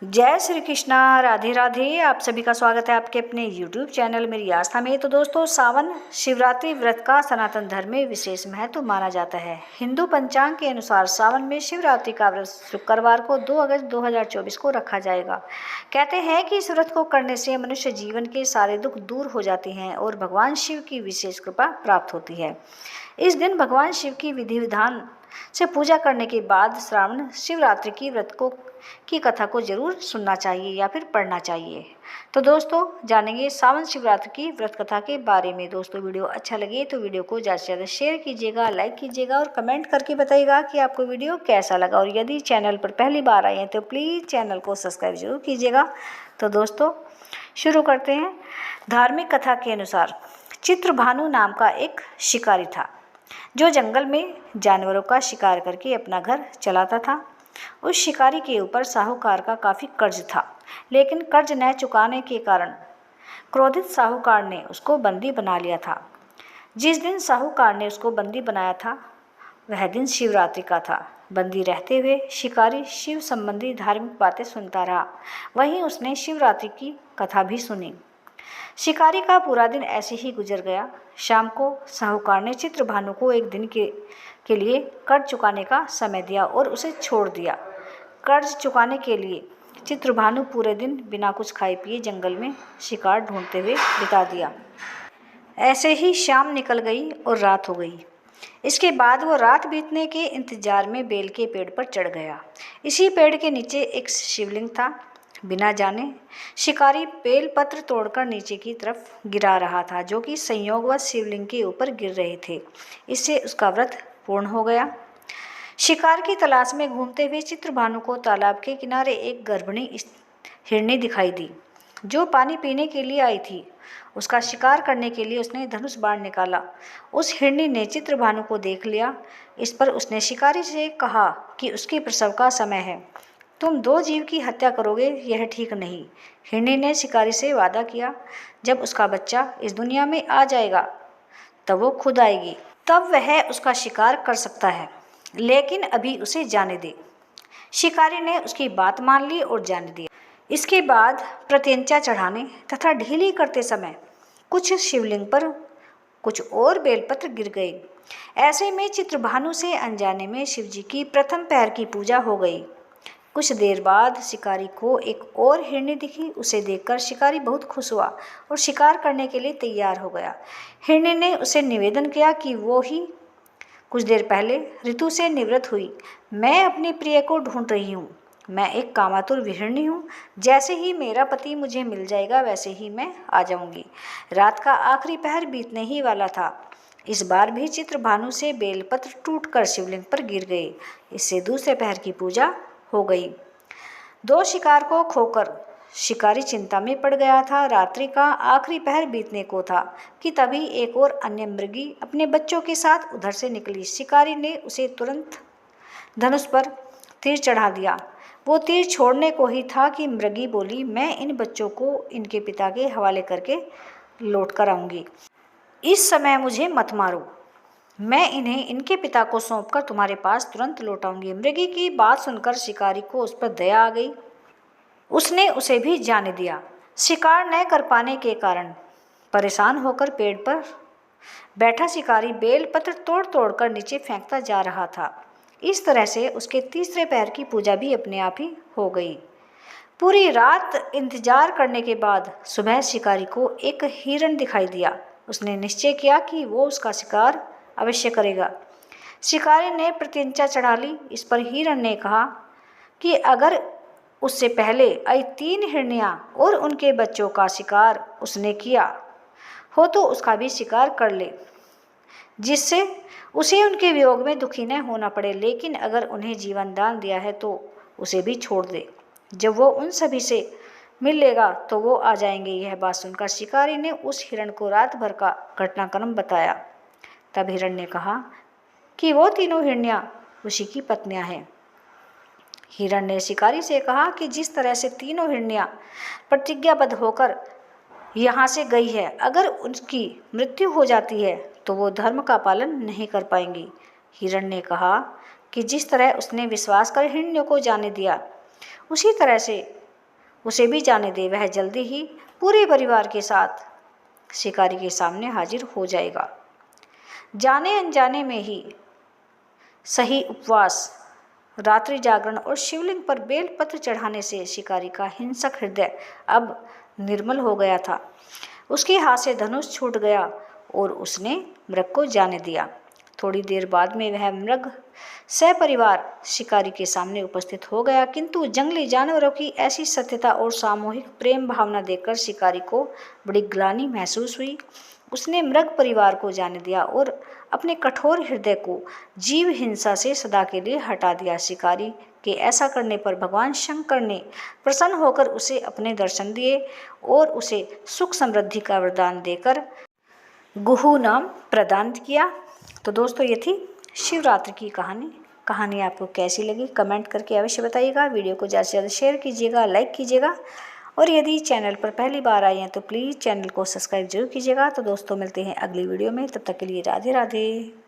जय श्री कृष्णा, राधे राधे। आप सभी का स्वागत है आपके अपने YouTube चैनल मेरी आस्था में। तो दोस्तों, सावन शिवरात्रि व्रत का सनातन धर्म में विशेष महत्व माना जाता है। हिंदू पंचांग के अनुसार सावन में शिवरात्रि का व्रत शुक्रवार को 2 अगस्त 2024 को रखा जाएगा। कहते हैं कि इस व्रत को करने से मनुष्य जीवन के सारे दुख दूर हो जाते हैं और भगवान शिव की विशेष कृपा प्राप्त होती है। इस दिन भगवान शिव की विधि विधान से पूजा करने के बाद श्रावण शिवरात्रि की कथा को जरूर सुनना चाहिए या फिर पढ़ना चाहिए। तो दोस्तों, जानेंगे सावन शिवरात्रि की व्रत कथा के बारे में। दोस्तों, वीडियो अच्छा लगे तो वीडियो को ज़्यादा से ज़्यादा शेयर कीजिएगा, लाइक कीजिएगा और कमेंट करके बताइएगा कि आपको वीडियो कैसा लगा। और यदि चैनल पर पहली बार आए हैं तो प्लीज़ चैनल को सब्सक्राइब जरूर कीजिएगा। तो दोस्तों, शुरू करते हैं। धार्मिक कथा के अनुसार चित्रभानु नाम का एक शिकारी था जो जंगल में जानवरों का शिकार करके अपना घर चलाता था। उस शिकारी के ऊपर साहूकार का काफ़ी कर्ज था, लेकिन कर्ज न चुकाने के कारण क्रोधित साहूकार ने उसको बंदी बना लिया था। जिस दिन साहूकार ने उसको बंदी बनाया था वह दिन शिवरात्रि का था। बंदी रहते हुए शिकारी शिव संबंधी धार्मिक बातें सुनता रहा। वहीं उसने शिवरात्रि की कथा भी सुनी। शिकारी का पूरा दिन ऐसे ही गुजर गया। शाम को साहूकार ने चित्रभानु को एक दिन के लिए कर्ज चुकाने का समय दिया और उसे छोड़ दिया। कर्ज चुकाने के लिए चित्रभानु पूरे दिन बिना कुछ खाए पिए जंगल में शिकार ढूंढते हुए बिता दिया। ऐसे ही शाम निकल गई और रात हो गई। इसके बाद वो रात बीतने के इंतजार में बेल के पेड़ पर चढ़ गया। इसी पेड़ के नीचे एक शिवलिंग था। बिना जाने शिकारी बेल पत्र तोड़कर नीचे की तरफ गिरा रहा था, जो कि संयोगवश शिवलिंग के ऊपर गिर रहे थे। इससे उसका व्रत पूर्ण हो गया। शिकार की तलाश में घूमते हुए चित्रभानु को तालाब के किनारे एक गर्भिणी हिरनी दिखाई दी जो पानी पीने के लिए आई थी। उसका शिकार करने के लिए उसने धनुष बाण निकाला। उस हिरनी ने चित्रभानु को देख लिया। इस पर उसने शिकारी से कहा कि उसके प्रसव का समय है। तुम 2 जीव की हत्या करोगे, यह ठीक नहीं। हिरनी ने शिकारी से वादा किया, जब उसका बच्चा इस दुनिया में आ जाएगा तब वो खुद आएगी, तब वह उसका शिकार कर सकता है, लेकिन अभी उसे जाने दे। शिकारी ने उसकी बात मान ली और जाने दिया। इसके बाद प्रत्यंचा चढ़ाने तथा ढीली करते समय कुछ शिवलिंग पर कुछ और बेलपत्र गिर गए। ऐसे में चित्रभानु से अनजाने में शिवजी की प्रथम पैर की पूजा हो गई। कुछ देर बाद शिकारी को एक और हिरनी दिखी। उसे देखकर शिकारी बहुत खुश हुआ और शिकार करने के लिए तैयार हो गया। हिरनी ने उसे निवेदन किया कि वो ही कुछ देर पहले ऋतु से निवृत्त हुई। मैं अपनी प्रिय को ढूंढ रही हूँ। मैं एक कामातुर विहरणी हूँ। जैसे ही मेरा पति मुझे मिल जाएगा वैसे ही मैं आ जाऊंगी। रात का आखिरी पहर बीतने ही वाला था। इस बार भी चित्रभानु से बेलपत्र टूटकर शिवलिंग पर गिर गए। इससे दूसरे पहर की पूजा हो गई। 2 शिकार को खोकर शिकारी चिंता में पड़ गया था। रात्रि का आखिरी पहर बीतने को था कि तभी एक और अन्य मृगी अपने बच्चों के साथ उधर से निकली। शिकारी ने उसे तुरंत धनुष पर तीर चढ़ा दिया। वो तीर छोड़ने को ही था कि मृगी बोली, मैं इन बच्चों को इनके पिता के हवाले करके लौट कर आऊंगी। इस समय मुझे मत मारो। मैं इन्हें इनके पिता को सौंपकर तुम्हारे पास तुरंत लौट आऊंगी। मृगी की बात सुनकर शिकारी को उस पर दया आ गई। उसने उसे भी जाने दिया। शिकार न कर पाने के कारण परेशान होकर पेड़ पर बैठा शिकारी बेलपत्र तोड़ तोड़ कर नीचे फेंकता जा रहा था। इस तरह से उसके तीसरे पैर की पूजा भी अपने आप ही हो गई। पूरी रात इंतजार करने के बाद सुबह शिकारी को एक हिरण दिखाई दिया। उसने निश्चय किया कि वो उसका शिकार अवश्य करेगा। शिकारी ने प्रत्यंचा चढ़ा ली। इस पर हिरण ने कहा कि अगर उससे पहले आई 3 हिरनियां और उनके बच्चों का शिकार उसने किया हो तो उसका भी शिकार कर ले, जिससे उसे उनके वियोग में दुखी न होना पड़े। लेकिन अगर उन्हें जीवन दान दिया है तो उसे भी छोड़ दे। जब वो उन सभी से मिल लेगा तो वो आ जाएंगे। यह बात सुनकर शिकारी ने उस हिरण को रात भर का घटनाक्रम बताया। तब हिरण ने कहा कि वो तीनों हिरनियां उसी की पत्नियां हैं। हिरण ने शिकारी से कहा कि जिस तरह से तीनों हिरनियां प्रतिज्ञाबद्ध होकर यहाँ से गई है, अगर उनकी मृत्यु हो जाती है तो वो धर्म का पालन नहीं कर पाएंगी। हिरण ने कहा कि जिस तरह उसने विश्वास कर हिरनियों को जाने दिया, उसी तरह से उसे भी जाने दे, वह जल्दी ही पूरे परिवार के साथ शिकारी के सामने हाजिर हो जाएगा। जाने अनजाने में ही सही उपवास, रात्रि जागरण और शिवलिंग पर बेलपत्र चढ़ाने से शिकारी का हिंसक हृदय अब निर्मल हो गया था। उसके हाथ से धनुष छूट गया और उसने मृग को जाने दिया। थोड़ी देर बाद में वह मृग सपरिवार शिकारी के सामने उपस्थित हो गया, किंतु जंगली जानवरों की ऐसी सत्यता और सामूहिक प्रेम भावना देखकर शिकारी को बड़ी ग्लानि महसूस हुई। उसने मृग परिवार को जाने दिया और अपने कठोर हृदय को जीव हिंसा से सदा के लिए हटा दिया। शिकारी के ऐसा करने पर भगवान शंकर ने प्रसन्न होकर उसे अपने दर्शन दिए और उसे सुख समृद्धि का वरदान देकर गुहू नाम प्रदान किया। तो दोस्तों, ये थी शिवरात्रि की कहानी आपको कैसी लगी कमेंट करके अवश्य बताइएगा। वीडियो को ज़्यादा से ज़्यादा शेयर कीजिएगा, लाइक कीजिएगा, और यदि चैनल पर पहली बार आए हैं तो प्लीज़ चैनल को सब्सक्राइब जरूर कीजिएगा। तो दोस्तों, मिलते हैं अगली वीडियो में, तब तक के लिए राधे राधे।